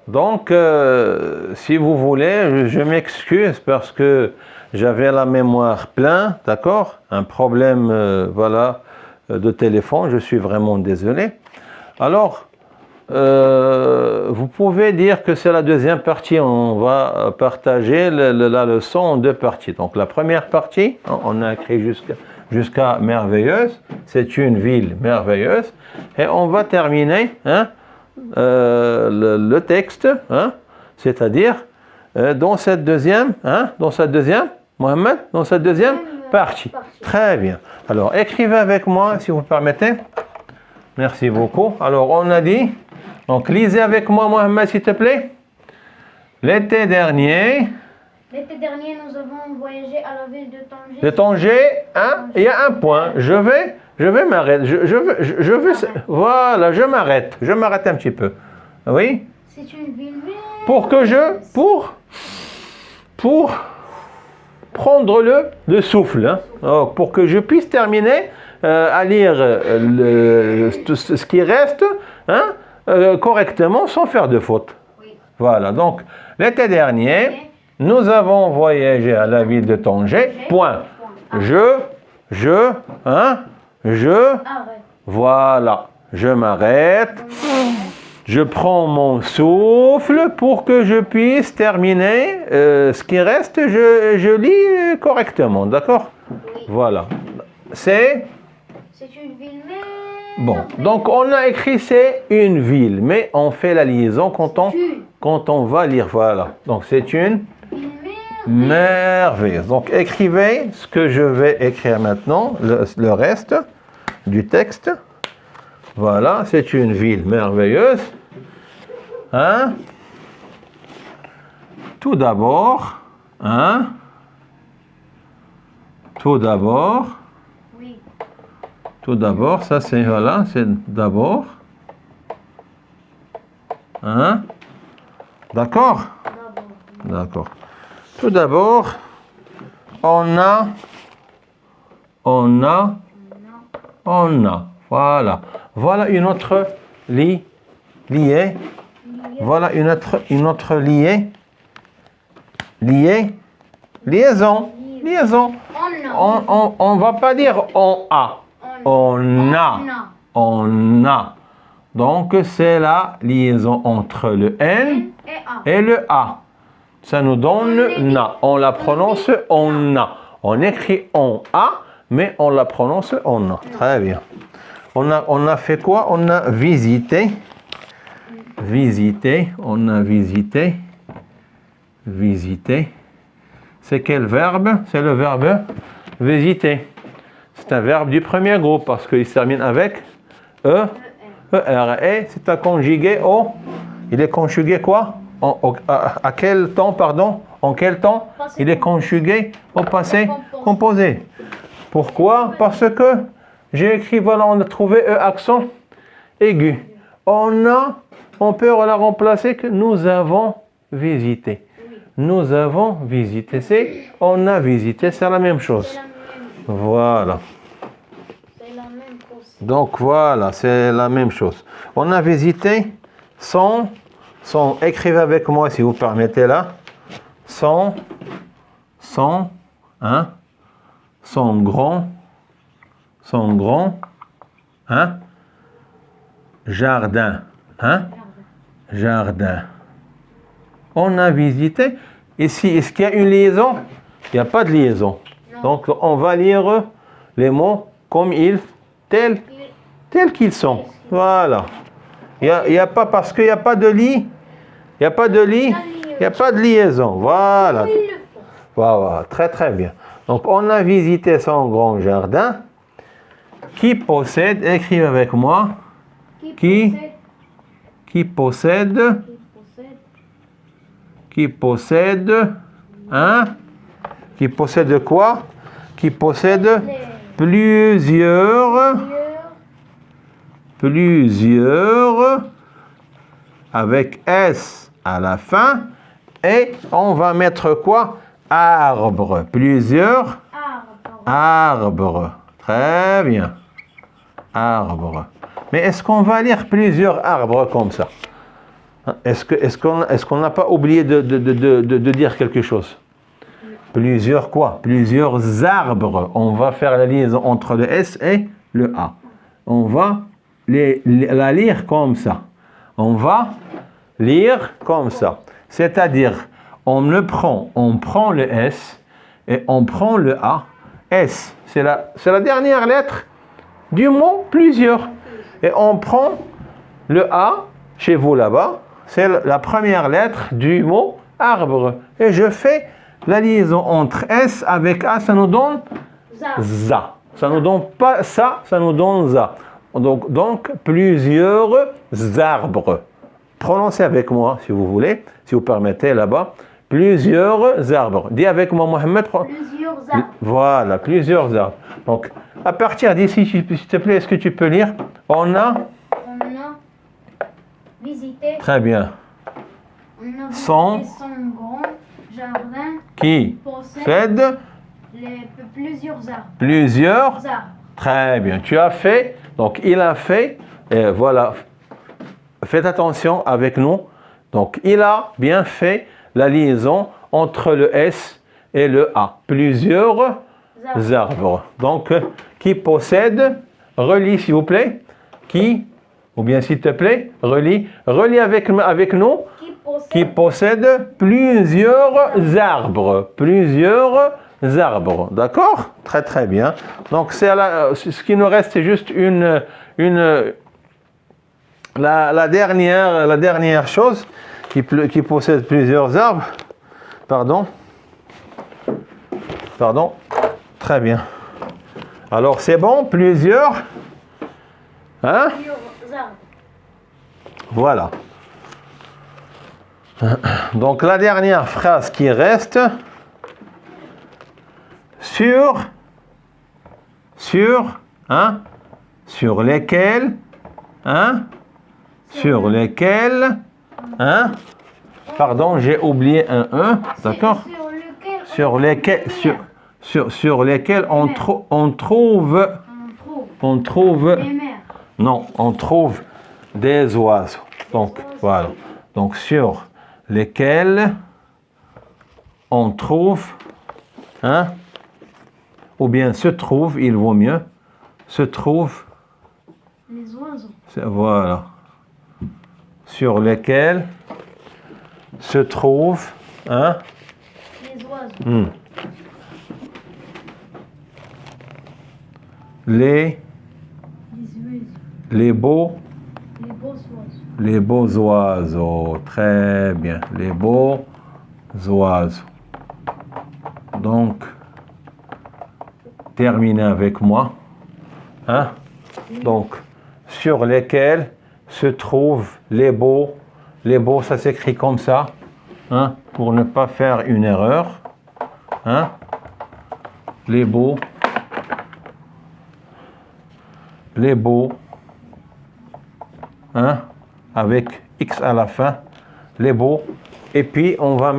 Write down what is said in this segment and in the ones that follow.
Donc, si vous voulez, je m'excuse parce que j'avais la mémoire pleine, d'accord? Un problème, voilà, de téléphone, je suis vraiment désolé. Alors, vous pouvez dire que c'est la deuxième partie. On va partager la leçon en deux parties. Donc, la première partie, on a écrit jusqu'à merveilleuse. C'est une ville merveilleuse. Et on va terminer le texte, c'est-à-dire dans cette deuxième, Mohamed, dans cette deuxième partie. Très bien. Alors, écrivez avec moi, si vous permettez. Merci beaucoup. Alors, on a dit, donc lisez avec moi, Mohamed, s'il te plaît. L'été dernier, nous avons voyagé à la ville de Tanger. De Tanger, il y a un point. Je vais m'arrêter. Voilà, je m'arrête un petit peu. Oui? C'est une ville. Pour prendre le souffle, Alors, pour que je puisse terminer à lire ce qui reste correctement sans faire de faute. Oui. Voilà, donc l'été dernier, nous avons voyagé à la ville de Tanger. Point. Voilà, je m'arrête. Je prends mon souffle pour que je puisse terminer. Ce qui reste, je lis correctement, d'accord? Oui. Voilà. C'est une ville, mais... Bon, donc on a écrit c'est une ville, mais on fait la liaison quand on va lire. Voilà. Donc c'est une merveilleuse. Donc écrivez ce que je vais écrire maintenant, le reste du texte. Voilà, c'est une ville merveilleuse. Tout d'abord, Oui. Tout d'abord, ça c'est, voilà, c'est d'abord. D'accord? D'accord. Tout d'abord, on a. Voilà. Voilà une autre liée. Voilà une autre liaison. On va pas dire on a. On a. Donc c'est la liaison entre le N et le A. Ça nous donne na. On la prononce on a. On écrit on a, mais on la prononce on a. Très bien. On a fait quoi? On a visité. On a visité. C'est quel verbe? C'est le verbe visiter. C'est un verbe du premier groupe parce qu'il se termine avec ER. Et c'est un conjugué au... Il est conjugué quoi? À quel temps, pardon? En quel temps? Il est conjugué au passé composé. Pourquoi? Parce que j'ai écrit, voilà, on a trouvé E accent aigu. On peut la remplacer que nous avons visité. Nous avons visité. C'est on a visité, c'est la même chose. Voilà. Donc voilà, c'est la même chose. On a visité son écrivez avec moi si vous permettez là. Son grand jardin. Jardin. On a visité. Ici, est-ce qu'il y a une liaison? Il n'y a pas de liaison. Non. Donc, on va lire les mots comme tels qu'ils sont. Voilà. Il y a pas, parce qu'il n'y a pas de lit. Il n'y a pas de lit. Il n'y a pas de liaison. Voilà. Voilà. Très, très bien. Donc, on a visité son grand jardin qui possède, écrivez avec moi, qui possède quoi? Qui possède plusieurs avec S à la fin et on va mettre quoi? Arbres. Plusieurs arbres. Très bien. Arbres. Mais est-ce qu'on va lire plusieurs arbres comme ça? Est-ce qu'on n'a pas oublié de dire quelque chose? Plusieurs quoi? Plusieurs arbres. On va faire la liaison entre le S et le A. On va la lire comme ça. On va lire comme ça. C'est-à-dire, on prend le S et on prend le A. S, c'est la dernière lettre du mot plusieurs. Et on prend le A, chez vous là-bas, c'est la première lettre du mot arbre. Et je fais la liaison entre S avec A, ça nous donne za. Ça nous donne pas ça, ça nous donne za. Donc plusieurs arbres. Prononcez avec moi si vous voulez, si vous permettez là-bas. Plusieurs arbres. Dis avec moi, Mohamed. Plusieurs arbres. Voilà, plusieurs arbres. Donc, à partir d'ici, s'il te plaît, est-ce que tu peux lire? On a visité. Très bien. On a visité Son grand jardin qui possède plusieurs arbres. Plusieurs. Arbres. Très bien. Tu as fait. Donc, il a fait. Et voilà. Faites attention avec nous. Donc, il a bien fait la liaison entre le S et le A. Plusieurs arbres. Donc, qui possède, relis s'il vous plaît. Qui, ou bien s'il te plaît, relis avec nous. Qui possède plusieurs arbres. Plusieurs arbres. D'accord? Très très bien. Donc, ce qui nous reste, c'est juste la dernière chose qui possède plusieurs arbres. Pardon. Très bien. Alors, c'est bon, plusieurs. Hein? Plusieurs arbres. Voilà. Donc, la dernière phrase qui reste. Sur lesquels, pardon, j'ai oublié un E, d'accord? Sur lesquels on trouve des oiseaux. Donc, voilà. Donc, sur lesquels on trouve, ou bien se trouve, il vaut mieux, se trouve, les oiseaux. Voilà. Sur lesquels se trouvent, les oiseaux. Les beaux oiseaux. Les beaux oiseaux. Très bien. Les beaux oiseaux. Donc, terminez avec moi. Donc, sur lesquels se trouvent les beaux. Les beaux, ça s'écrit comme ça, pour ne pas faire une erreur. Les beaux. Les beaux. Avec X à la fin. Les beaux. Et puis, on va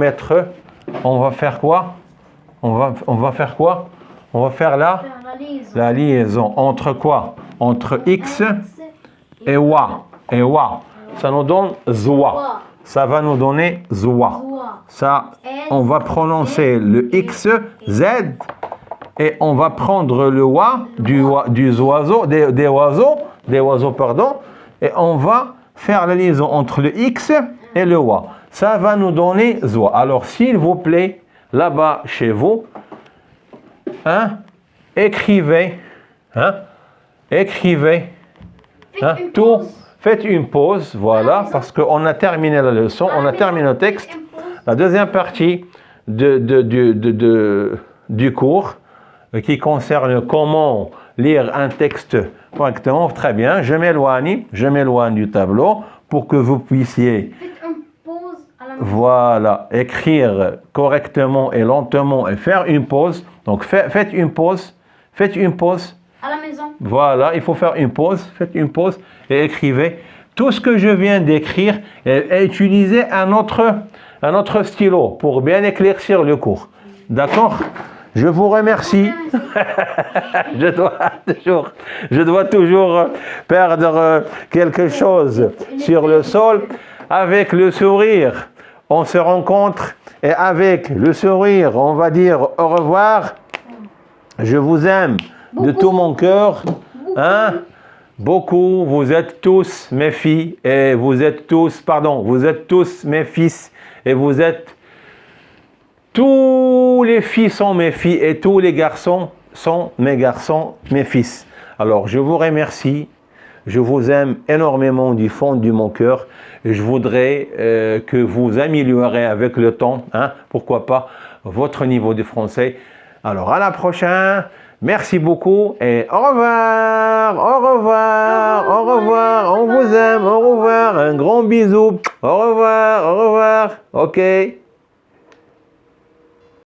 faire quoi? On va faire quoi? On va faire la liaison. Entre quoi? Entre X et Wa. Ça nous donne Zoa. Ça va nous donner Zoa. Ça, on va prononcer le X, Z, et on va prendre le Wa des oiseaux, et on va faire la liaison entre le X et le Wa. Ça va nous donner Zoa. Alors, s'il vous plaît, là-bas, chez vous, écrivez, tout. Faites une pause, voilà, parce qu'on a terminé la leçon, on a terminé le texte. La deuxième partie du cours qui concerne comment lire un texte correctement. Très bien, je m'éloigne du tableau pour que vous puissiez, voilà, écrire correctement et lentement et faire une pause. Donc faites une pause. À la maison. Voilà, il faut faire une pause. Faites une pause et écrivez tout ce que je viens d'écrire et utilisez un autre stylo pour bien éclaircir le cours. D'accord? Je vous remercie. je dois toujours perdre quelque chose sur le sol. avec le sourire, on se rencontre et avec le sourire, on va dire au revoir. Je vous aime de tout mon cœur. Hein? Beaucoup, vous êtes tous mes filles et vous êtes tous mes fils et vous êtes, tous les filles sont mes filles et tous les garçons sont mes garçons, mes fils. Alors je vous remercie, je vous aime énormément du fond de mon cœur et je voudrais que vous améliorez avec le temps, hein, pourquoi pas, votre niveau de français. Alors à la prochaine. Merci beaucoup et au revoir, au revoir, au revoir, on vous aime, au revoir, un grand bisou, au revoir, ok.